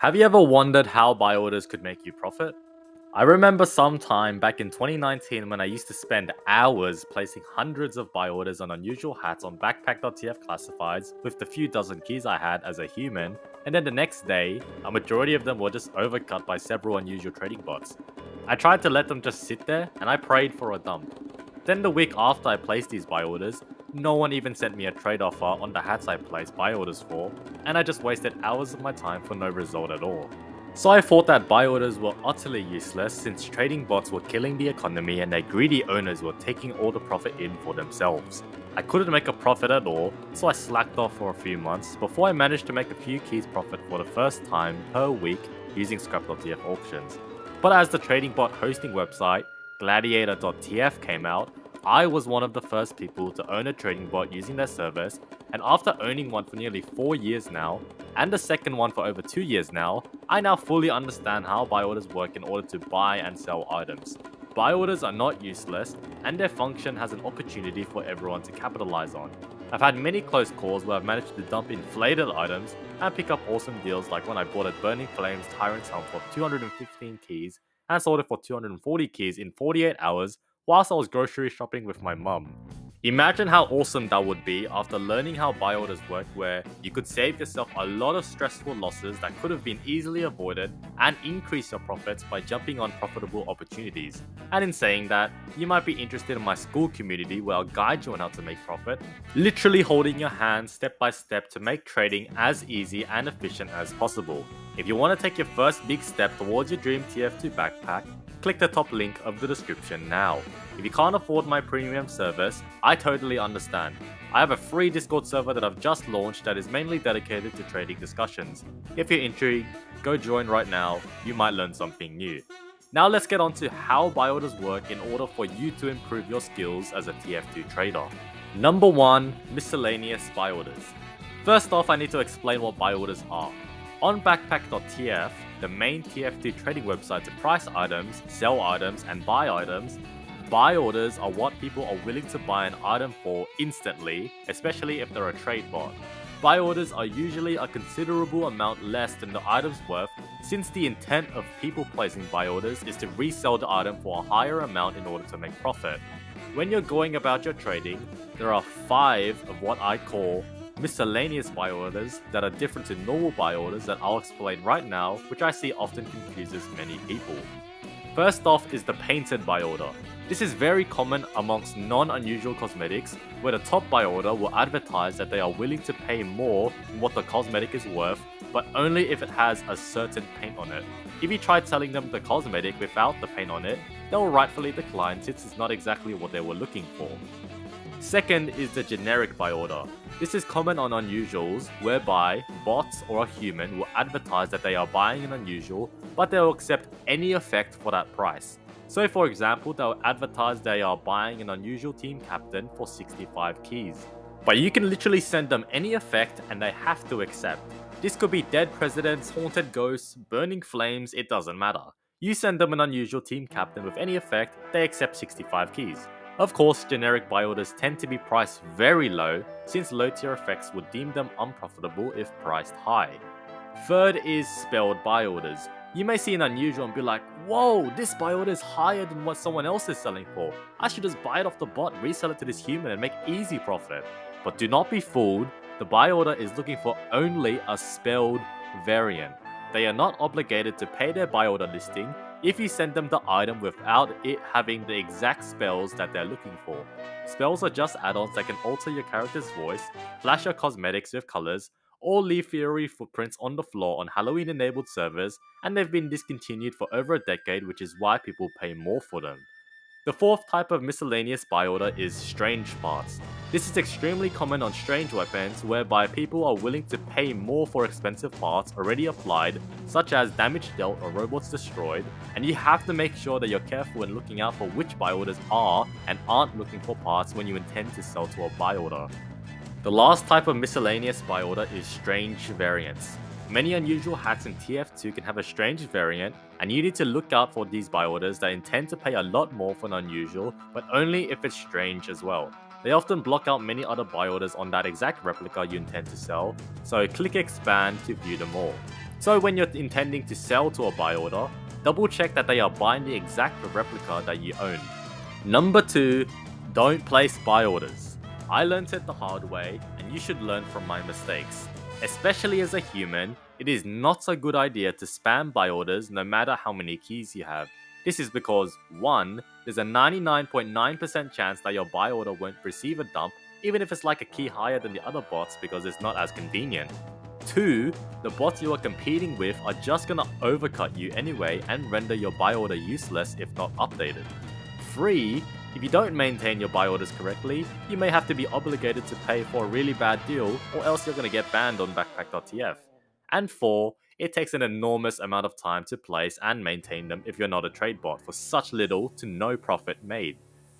Have you ever wondered how buy orders could make you profit? I remember sometime back in 2019 when I used to spend hours placing hundreds of buy orders on unusual hats on backpack.tf classifieds with the few dozen keys I had as a human, and then the next day, a majority of them were just overcut by several unusual trading bots. I tried to let them just sit there, and I prayed for a dump. Then the week after I placed these buy orders, no one even sent me a trade offer on the hats I placed buy orders for, and I just wasted hours of my time for no result at all. So I thought that buy orders were utterly useless since trading bots were killing the economy and their greedy owners were taking all the profit in for themselves. I couldn't make a profit at all, so I slacked off for a few months before I managed to make a few keys profit for the first time per week using scrap.tf auctions. But as the trading bot hosting website gladiator.tf came out, I was one of the first people to own a trading bot using their service, and after owning one for nearly 4 years now, and the second one for over 2 years now, I now fully understand how buy orders work in order to buy and sell items. Buy orders are not useless, and their function has an opportunity for everyone to capitalize on. I've had many close calls where I've managed to dump inflated items and pick up awesome deals, like when I bought a Burning Flames Tyrant's Helm for 215 keys and sold it for 240 keys in 48 hours whilst I was grocery shopping with my mum. Imagine how awesome that would be after learning how buy orders work, where you could save yourself a lot of stressful losses that could have been easily avoided and increase your profits by jumping on profitable opportunities. And in saying that, you might be interested in my school community where I'll guide you on how to make profit, literally holding your hand step by step to make trading as easy and efficient as possible. If you want to take your first big step towards your dream TF2 backpack, click the top link of the description now. If you can't afford my premium service, I totally understand. I have a free Discord server that I've just launched that is mainly dedicated to trading discussions. If you're intrigued, go join right now, you might learn something new. Now let's get on to how buy orders work in order for you to improve your skills as a TF2 trader. Number 1. Miscellaneous buy orders. First off, I need to explain what buy orders are. On backpack.tf, the main TF2 trading website to price items, sell items, and buy items, buy orders are what people are willing to buy an item for instantly, especially if they're a trade bot. Buy orders are usually a considerable amount less than the item's worth, since the intent of people placing buy orders is to resell the item for a higher amount in order to make profit. When you're going about your trading, there are 5 of what I call miscellaneous buy orders that are different to normal buy orders that I'll explain right now, which I see often confuses many people. First off is the painted buy order. This is very common amongst non-unusual cosmetics, where the top buy order will advertise that they are willing to pay more than what the cosmetic is worth, but only if it has a certain paint on it. If you try telling them the cosmetic without the paint on it, they'll rightfully decline since it's not exactly what they were looking for. Second is the generic buy order. This is common on unusuals, whereby bots or a human will advertise that they are buying an unusual, but they will accept any effect for that price. So for example, they'll advertise they are buying an unusual team captain for 65 keys. But you can literally send them any effect and they have to accept. This could be dead presidents, haunted ghosts, burning flames, it doesn't matter. You send them an unusual team captain with any effect, they accept 65 keys. Of course, generic buy orders tend to be priced very low, since low tier effects would deem them unprofitable if priced high. Third is spelled buy orders. You may see an unusual and be like, whoa, this buy order is higher than what someone else is selling for. I should just buy it off the bot, resell it to this human and make easy profit. But do not be fooled, the buy order is looking for only a spelled variant. They are not obligated to pay their buy order listing if you send them the item without it having the exact spells that they're looking for. Spells are just add-ons that can alter your character's voice, flash your cosmetics with colors, or leave fiery footprints on the floor on Halloween-enabled servers, and they've been discontinued for over a decade, which is why people pay more for them. The fourth type of miscellaneous buy order is strange parts. This is extremely common on strange weapons, whereby people are willing to pay more for expensive parts already applied, such as damage dealt or robots destroyed, and you have to make sure that you're careful when looking out for which buy orders are and aren't looking for parts when you intend to sell to a buy order. The last type of miscellaneous buy order is strange variants. Many unusual hats in TF2 can have a strange variant, and you need to look out for these buy orders that intend to pay a lot more for an unusual, but only if it's strange as well. They often block out many other buy orders on that exact replica you intend to sell, so click expand to view them all. So when you're intending to sell to a buy order, double check that they are buying the exact replica that you own. Number 2, don't place buy orders. I learned it the hard way, and you should learn from my mistakes. Especially as a human, it is not a good idea to spam buy orders no matter how many keys you have. This is because 1, there's a 99.9% chance that your buy order won't receive a dump, even if it's like a key higher than the other bots because it's not as convenient. 2, the bots you are competing with are just gonna overcut you anyway and render your buy order useless if not updated. 3, if you don't maintain your buy orders correctly, you may have to be obligated to pay for a really bad deal, or else you're going to get banned on backpack.tf. And 4, it takes an enormous amount of time to place and maintain them if you're not a trade bot for such little to no profit made.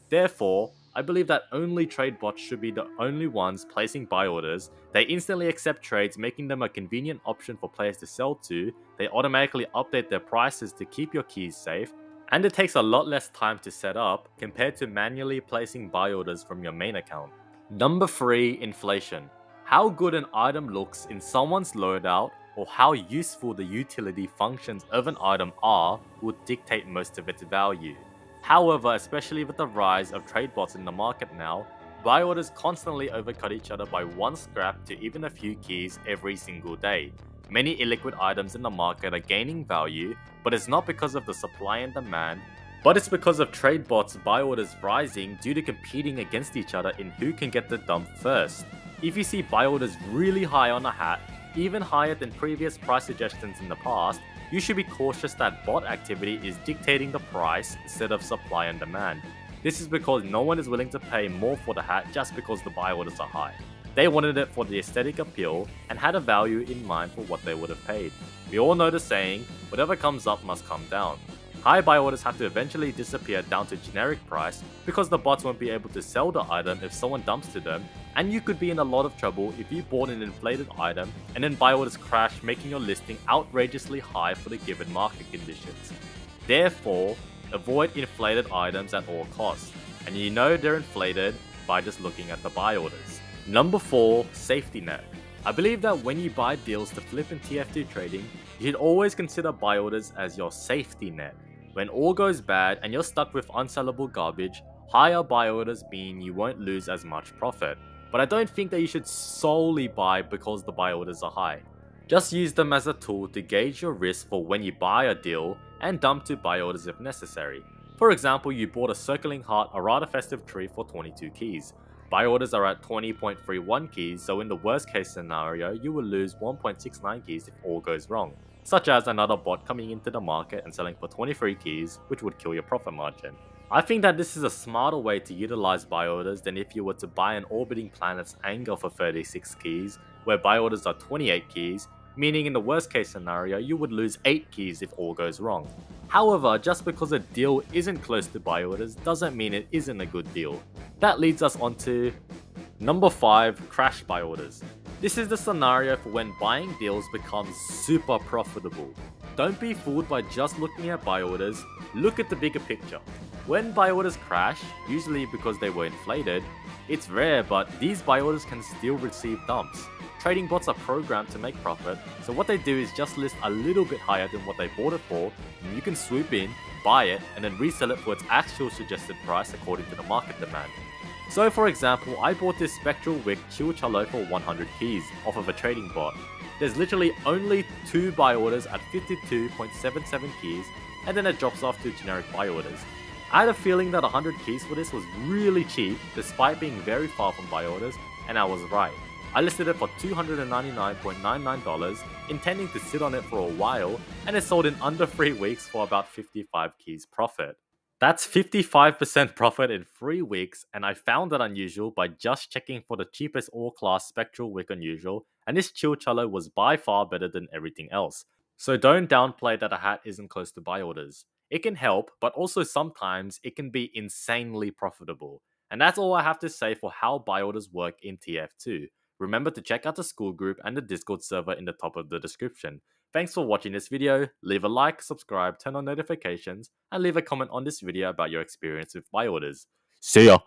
Therefore, I believe that only trade bots should be the only ones placing buy orders. They instantly accept trades, making them a convenient option for players to sell to. They automatically update their prices to keep your keys safe, and it takes a lot less time to set up compared to manually placing buy orders from your main account. Number 3, inflation. How good an item looks in someone's loadout or how useful the utility functions of an item are would dictate most of its value. However, especially with the rise of trade bots in the market now, buy orders constantly overcut each other by 1 scrap to even a few keys every single day. Many illiquid items in the market are gaining value, but it's not because of the supply and demand, but it's because of trade bots' buy orders rising due to competing against each other in who can get the dump first. If you see buy orders really high on a hat, even higher than previous price suggestions in the past, you should be cautious that bot activity is dictating the price instead of supply and demand. This is because no one is willing to pay more for the hat just because the buy orders are high. They wanted it for the aesthetic appeal and had a value in mind for what they would have paid. We all know the saying, whatever comes up must come down. High buy orders have to eventually disappear down to generic price because the bots won't be able to sell the item if someone dumps to them, and you could be in a lot of trouble if you bought an inflated item and then buy orders crash, making your listing outrageously high for the given market conditions. Therefore, avoid inflated items at all costs, and you know they're inflated by just looking at the buy orders. Number 4, safety net. I believe that when you buy deals to flip in TF2 trading, you should always consider buy orders as your safety net. When all goes bad and you're stuck with unsellable garbage, higher buy orders mean you won't lose as much profit. But I don't think that you should solely buy because the buy orders are high. Just use them as a tool to gauge your risk for when you buy a deal and dump to buy orders if necessary. For example, you bought a Circling Heart Errata Festive Tree for 22 keys. Buy orders are at 20.31 keys, so in the worst case scenario, you will lose 1.69 keys if all goes wrong, such as another bot coming into the market and selling for 23 keys, which would kill your profit margin. I think that this is a smarter way to utilize buy orders than if you were to buy an Orbiting Planet's Anger for 36 keys, where buy orders are 28 keys, meaning in the worst case scenario, you would lose 8 keys if all goes wrong. However, just because a deal isn't close to buy orders doesn't mean it isn't a good deal. That leads us on to number 5, crash buy orders. This is the scenario for when buying deals becomes super profitable. Don't be fooled by just looking at buy orders, look at the bigger picture. When buy orders crash, usually because they were inflated, it's rare, but these buy orders can still receive dumps. Trading bots are programmed to make profit, so what they do is just list a little bit higher than what they bought it for, and you can swoop in, buy it, and then resell it for its actual suggested price according to the market demand. So for example, I bought this Spectral Wick Chill Chalo for 100 keys off of a trading bot. There's literally only 2 buy orders at 52.77 keys, and then it drops off to generic buy orders. I had a feeling that 100 keys for this was really cheap despite being very far from buy orders, and I was right. I listed it for $299.99, intending to sit on it for a while, and it sold in under 3 weeks for about 55 keys profit. That's 55% profit in 3 weeks, and I found that unusual by just checking for the cheapest all-class Spectral Wick Unusual, and this Chill Chalo was by far better than everything else. So don't downplay that a hat isn't close to buy orders. It can help, but also sometimes it can be insanely profitable. And that's all I have to say for how buy orders work in TF2. Remember to check out the school group and the Discord server in the top of the description. Thanks for watching this video, leave a like, subscribe, turn on notifications, and leave a comment on this video about your experience with buy orders. See ya!